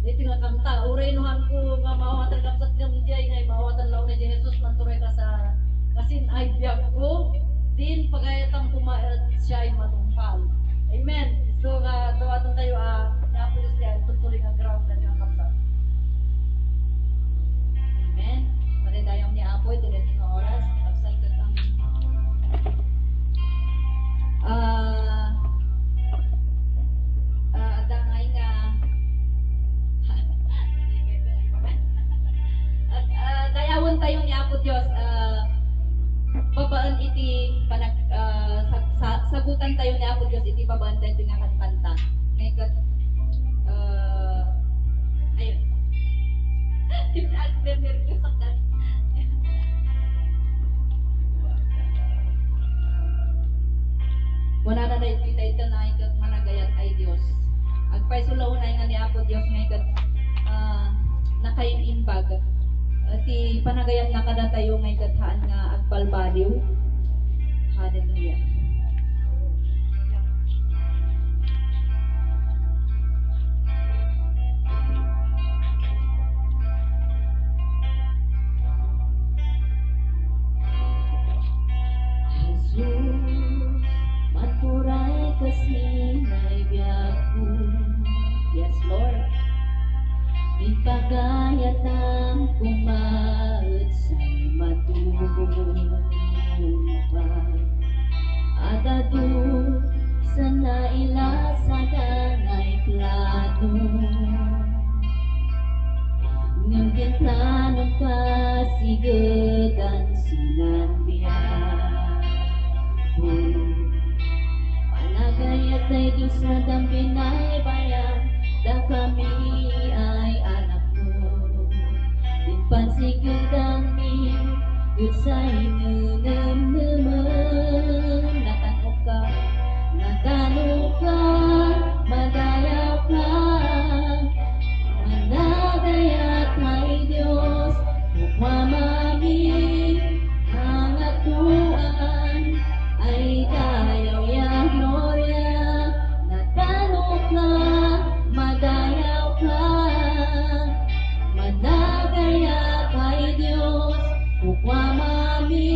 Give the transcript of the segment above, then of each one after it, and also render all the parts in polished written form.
Ito nga kanta, urainuhan ko nga mawatan kapsat nga mundiyay nga mawatan law na di Jesus manturay ka sa kasin ay biyag ko din pagayatang kumaat siya ay matungpal. Amen. So dawatan tayo nga po siya tutuloy nga ground na nga kapsat. Amen. Madayong ni Apoy dili nga oras kapsat ka ang dangay nga dayawon tayo ni Apo Dios babaan iti panag sagutan tayo ni Apo Dios iti babaan tayo nga kanta ngayon ayun nervous ako dahil wala na dahil ito na ikat managayat ay Diyos agpaisulaw na nga ni Apo Diyos nga ikat nakain inbag ti panagayat na kada tayo nga ikathaan nga agbalbaliw. Hallelujah. Jesus, maturay kasi naibiyag ko. Yes, Lord. Ipagayat ang kumaot sa'y matulog pa. At adu sa nailasag ay plano. Ngayon plano ka sigadan sinanbiyan. Panagayat ay Diyos sa dambi na bayan. Da kami ay anak mo. Di pansigadan mi yun sa'y naman. Natanong ka, madayaw ka. Managayat ay Diyos, kumamami ang atuan ay dayaw ya gloria. Natanong ka, madayaw ka. Managayat ay Diyos, kumamami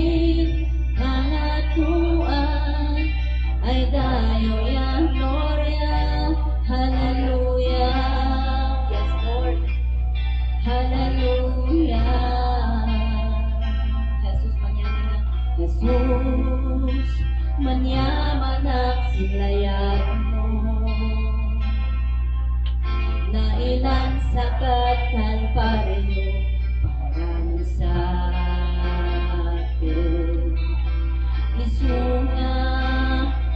ang atuan ay dayaw ya gloria. Hallelujah. Yes, Lord. Hallelujah. Jesus manyaman Jesus manyaman ang silayag mo. Na ilan sa Kalbaryo para sa akin. Isunga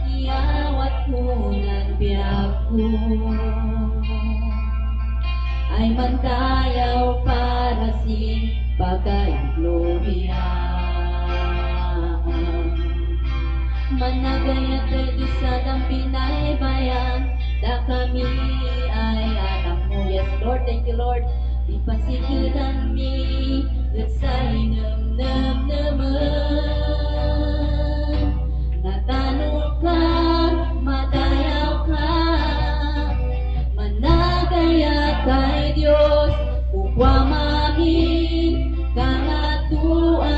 iyawat ko ng biyag ko ay mandayaw para si bagay gloria. Managayat ay Diyos sa dampi na bayan. Da kami ay anak mo. Yes, Lord. Thank you, Lord. Di pasigilan mi at sa'y naman. Natanong ka, madayaw ka. Managayat ay Diyos, upwamami kangatuan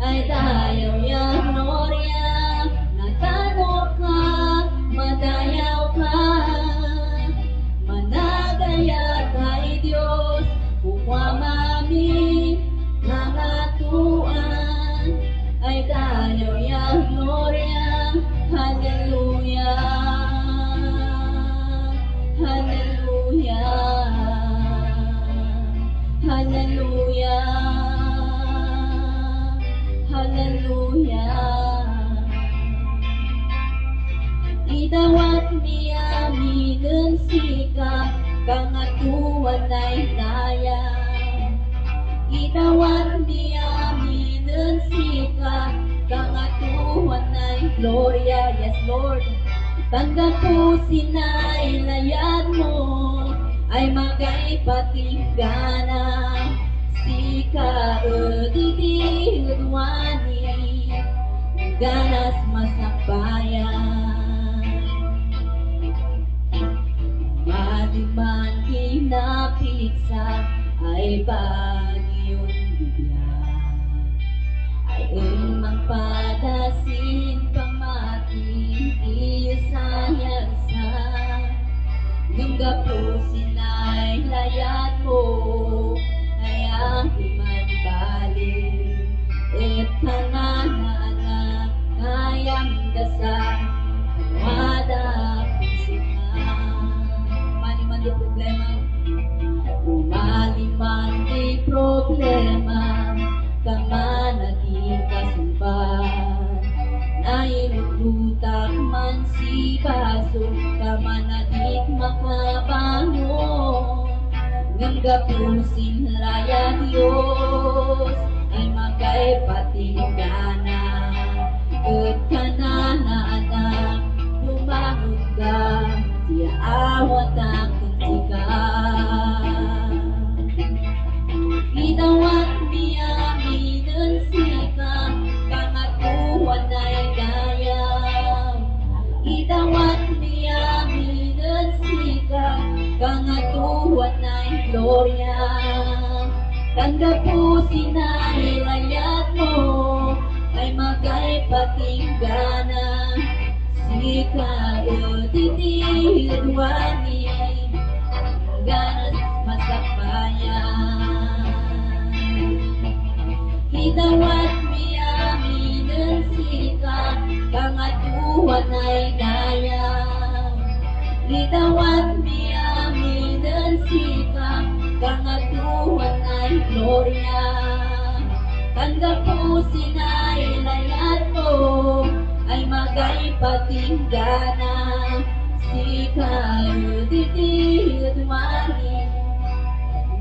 ay dayaw ya gloria. Natanong ka, madayaw ka. Managayat ay Diyos, upwamami kangatuan ay dayaw ya gloria. Hallelujah. Hallelujah. Hallelujah. Hallelujah. Idawat niya minun sika kangatuan ay naya. Idawat niya minun sika kangatuan ay gloria. Yes, Lord. Tanggap ko sinailayan mo ay magay patinggana. Sika editi udwani ganas masakbayan. Madiman kay pagiyong bigyan ay magpadasin pamati iyo sayagsan ng gapusin ay layat mo ay ang iman balik et kanana kayang dasal wada man di problema umaliman di problema kama naging kasumpan na inututak man si baso kama nadik makabangon ng gapusin raya Diyos ay magay patinggana at kanana anak bumangon ka siya awat ang Idawat miyami ng sika kangatuan ay dayaw Idawat miyami ng sika kangatuan ay gloria Tandapusin ay layat mo ay magay patinggana Sika utitidwani ganas masabayan Idawat miyami ng sika kangatuan ay dayaw Idawat miyami ng sika kangatuan ay gloria Tandapusin ay layat mo ay magay patinggana Sika utitidwani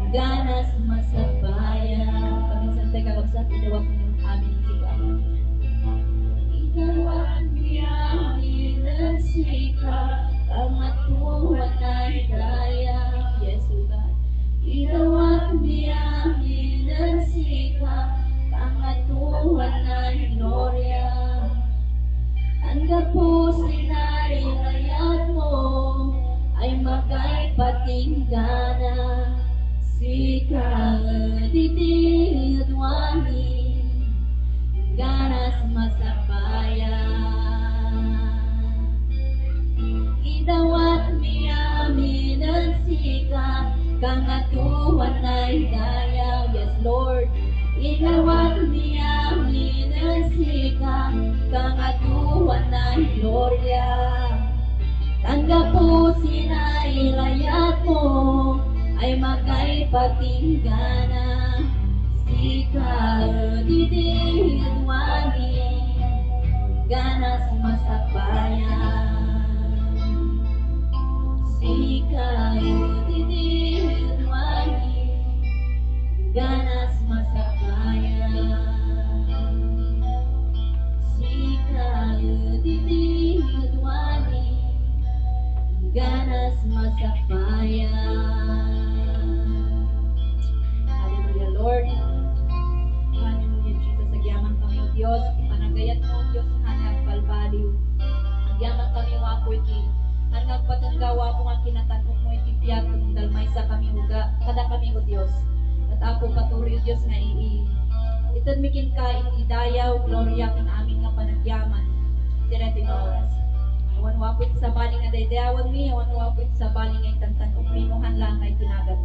ganas masabayan Pag-insantay ka kapsat, idawat mo yung amin sika Idawat miyami ng sika kangatuan ay dayaw Yes, O God Idawat miyami ng sika kangatuan ay gloria Ang gapusin ay layat mo ay magay patinggana Sika titidwani ganas masabayan Idawat miyami ng sika kangatuan ay dayaw Yes, Lord Idawat miyami ng sika kangatuan ay gloria Tandapusin ay layat mo ay magay patinggana Sika utitidwani ganas masabayan Sika utitidwani ganas masabayan Sika utitidwani ganas masabayan Hallelujah Lord Hallelujah Jesus Agyaman kami o Diyos ipanagayat mo Diyos hanag balbaliw Agyaman kami o ako iti hanag patanggawa po nga kinatanok mo iti piyag kung dalmay sa kami uga kada kami o Diyos at ako patuloy o Diyos nga itad mikin ka iti dayaw gloria kan amin nga panagyaman iti oras awan wapit sa baling nga daydayawan mi awan wapit sa baling nga itantanok minuhan lang nga itinagat